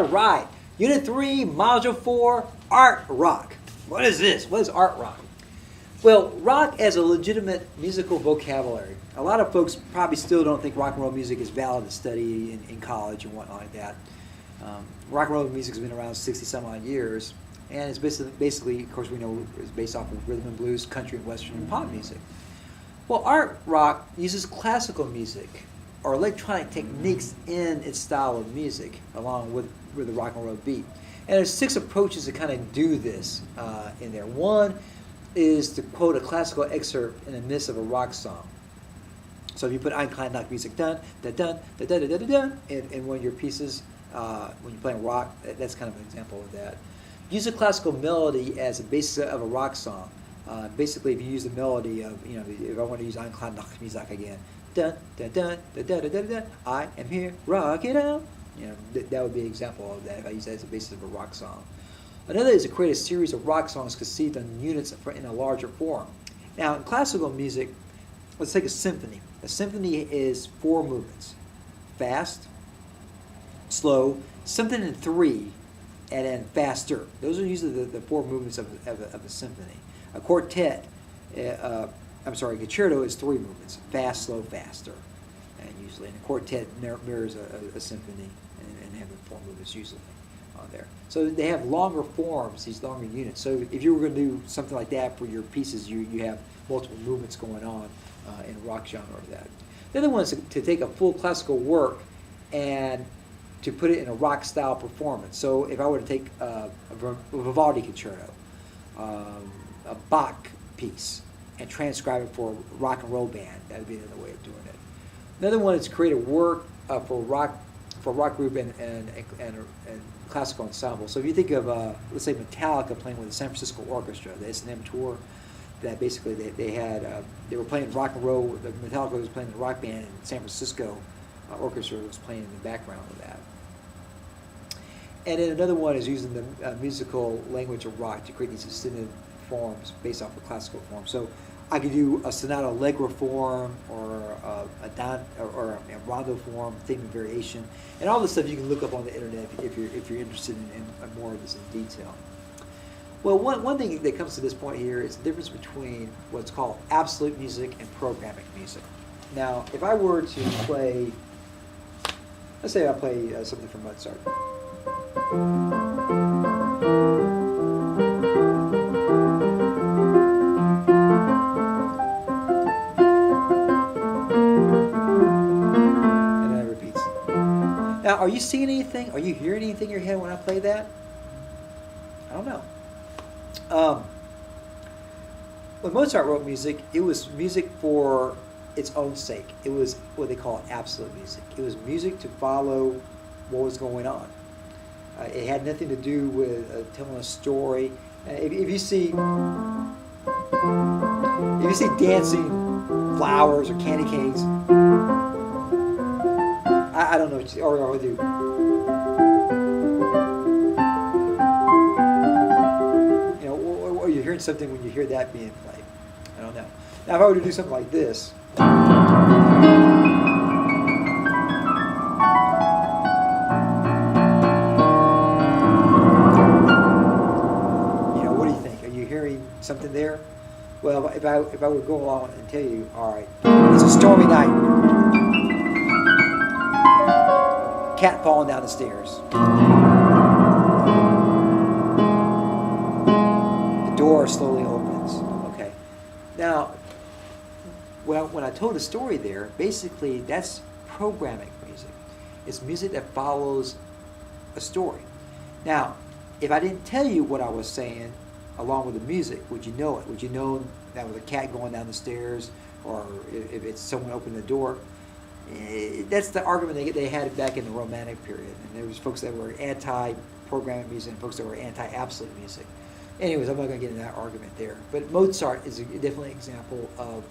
All right. Unit 3, Module 4, Art Rock. What is this? What is art rock? Well, rock as a legitimate musical vocabulary. A lot of folks probably still don't think rock and roll music is valid to study in college and whatnot like that. Rock and roll music has been around 60 some odd years, and it's basically, of course, we know it's based off of rhythm and blues, country and western and pop music. Well, art rock uses classical music or electronic techniques in its style of music, along with the rock and roll beat. And there's 6 approaches to kind of do this in there. One is to quote a classical excerpt in the midst of a rock song. So if you put Eine, kleine, Nachtmusik, dun, dun, dun, dun, dun, dun, dun, dun, in one of your pieces, when you're playing rock, that's kind of an example of that. Use a classical melody as a basis of a rock song. Basically, if you use the melody of, if I want to use Eine, kleine, Nachtmusik again, dun, dun, dun, dun, dun, dun, dun, dun, I am here, rock it out. That would be an example of that if I use that as a basis of a rock song. Another is to create a series of rock songs conceived on units in a larger form. Now, in classical music, let's take a symphony. A symphony is 4 movements: fast, slow, something in 3, and then faster. Those are usually the 4 movements of a symphony. A quartet, concerto is 3 movements: fast, slow, faster. And usually, and a quartet mirrors a symphony and having 4 movements usually on there. So they have longer forms, these longer units. So if you were going to do something like that for your pieces, you have multiple movements going on in a rock genre of that. The other one is to take a full classical work and to put it in a rock style performance. So if I were to take a Vivaldi concerto, a Bach piece, and transcribe it for a rock and roll band, that would be another way of doing it. Another one is to create a work for rock group and classical ensemble. So if you think of, let's say, Metallica playing with the San Francisco Orchestra, the S&M tour, that basically they were playing rock and roll. Metallica was playing the rock band, and San Francisco Orchestra was playing in the background of that. And then another one is using the musical language of rock to create these distinctive forms based off of classical form. So I could do a sonata allegro form, or a rondo form, theme and variation, and all this stuff you can look up on the internet if you're interested in more of this in detail. Well, one thing that comes to this point here is the difference between what's called absolute music and programming music. Now, if I were to play, let's say I play something from Mozart. Now, are you seeing anything? Are you hearing anything in your head when I play that? I don't know. When Mozart wrote music, it was music for its own sake. It was what they call absolute music. It was music to follow what was going on. It had nothing to do with telling a story. If you see dancing flowers or candy canes, I don't know what you, or do. Or you're hearing something when you hear that being played. I don't know. Now, if I were to do something like this, what do you think? Are you hearing something there? Well, if I would go along and tell you, all right, it's a stormy night. Cat falling down the stairs. The door slowly opens. Okay. Now, when I told the story there, basically that's programming music. It's music that follows a story. Now, if I didn't tell you what I was saying along with the music, would you know it? Would you know that was a cat going down the stairs, or if it's someone opening the door? That's the argument they had back in the Romantic period. And there was folks that were anti-programming music and folks that were anti-absolute music. Anyways, I'm not going to get into that argument there. But Mozart is definitely an example of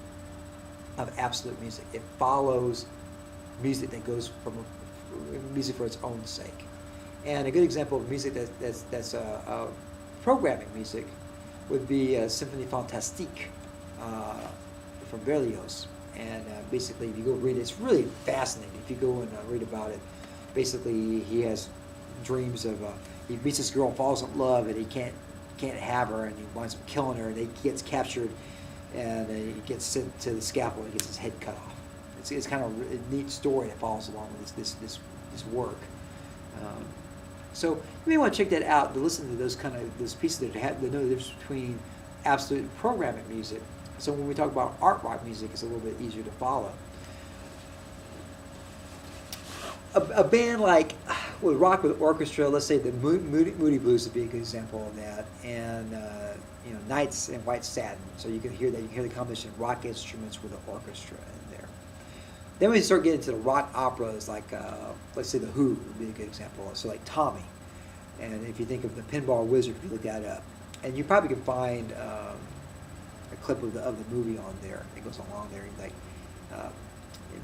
absolute music. It follows music that goes from music for its own sake. And a good example of music that's programming music would be Symphonie Fantastique from Berlioz. And basically, if you go read it, it's really fascinating. If you go and read about it, basically he has dreams of he meets this girl, falls in love, and he can't have her, and he winds up killing her, and he gets captured, and he gets sent to the scaffold, and gets his head cut off. It's kind of a neat story that follows along with this work. So you may want to check that out to listen to those pieces that know the difference between absolute and programming music. So when we talk about art rock music, it's a little bit easier to follow. A band like with rock with orchestra, let's say the Moody Blues would be a good example of that, and Nights and White Satin. So you can hear that. You can hear the combination of rock instruments with the orchestra in there. Then we start getting to the rock operas, like let's say the Who would be a good example. So like Tommy, and if you think of the Pinball Wizard, if you look that up, and you probably can find a clip of the movie on there. It goes along there, and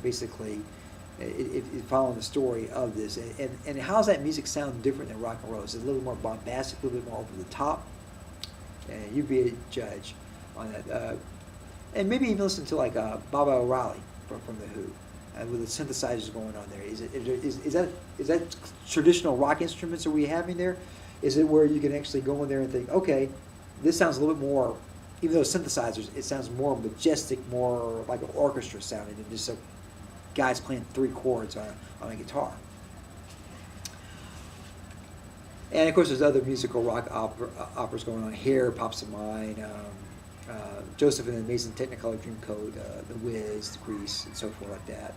basically. If following the story of this, and how does that music sound different than rock and roll? Is it a little more bombastic, a little bit more over the top? And you'd be a judge on that. And maybe even listen to like Baba O'Reilly from the Who, with the synthesizers going on there. Is that traditional rock instruments that we're having there? Is it where you can actually go in there and think, okay, this sounds a little bit more, even though synthesizers, it sounds more majestic, more like an orchestra sounding than just a guys playing 3 chords on a guitar. And of course there's other musical rock operas going on here. Pops to mind, Joseph and the Amazing Technicolor Dreamcoat, The Wiz, The Grease, and so forth like that.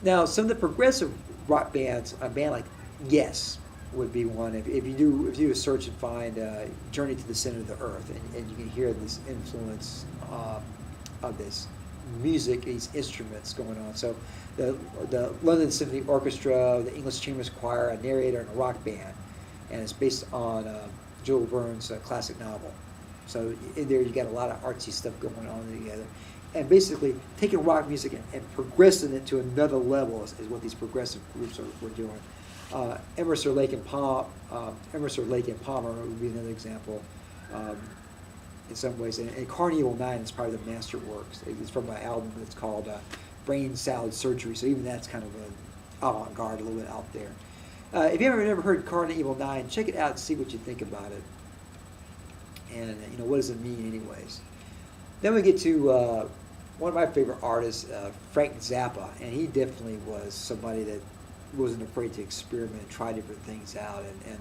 Now some of the progressive rock bands, a band like Yes would be one. If you do a search and find Journey to the Center of the Earth, and you can hear this influence of this music, these instruments going on. So the London Symphony Orchestra, the English Chamber Choir, a narrator, and a rock band, and it's based on Jules Verne's classic novel. So in there you got a lot of artsy stuff going on together, and basically taking rock music and progressing it to another level is what these progressive groups were doing. Emerson, Lake and Palmer would be another example. In some ways, and Karn Evil 9 is probably the masterworks. It's from an album that's called Brain Salad Surgery, so even that's kind of an avant-garde, a little bit out there. If you ever heard Karn Evil 9, check it out and see what you think about it. And what does it mean anyways? Then we get to one of my favorite artists, Frank Zappa, and he definitely was somebody that wasn't afraid to experiment and try different things out, and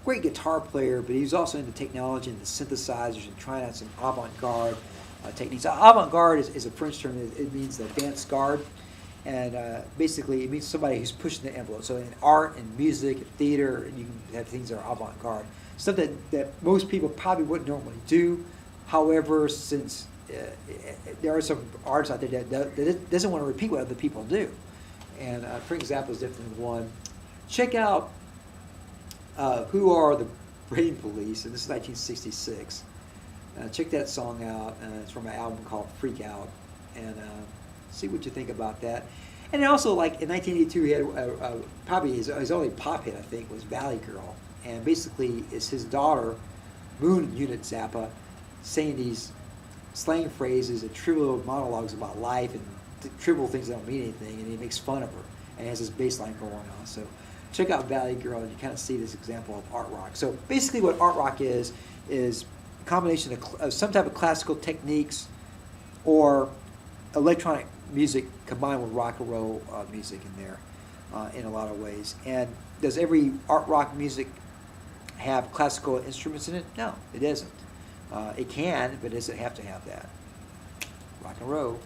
great guitar player, but he was also into technology and the synthesizers and trying out some avant-garde techniques. Avant-garde is a French term. It means advanced-garde, and basically it means somebody who's pushing the envelope. So in art and music and theater, you can have things that are avant-garde, stuff that most people probably wouldn't normally do. However, since there are some artists out there that doesn't want to repeat what other people do, and Frank Zappa is definitely one. Check out Who Are the Brain Police, and this is 1966. Check that song out. It's from an album called Freak Out, and see what you think about that. And also, like in 1982, he had probably his only pop hit, I think, was Valley Girl, and basically it's his daughter, Moon Unit Zappa, saying these slang phrases and trivial monologues about life and trivial things that don't mean anything, and he makes fun of her, and he has this bass line going on. So check out Valley Girl, and you kind of see this example of art rock. So basically what art rock is a combination of some type of classical techniques or electronic music combined with rock and roll music in there in a lot of ways. And does every art rock music have classical instruments in it? No, it doesn't. It can, but does it have to have that? Rock and roll.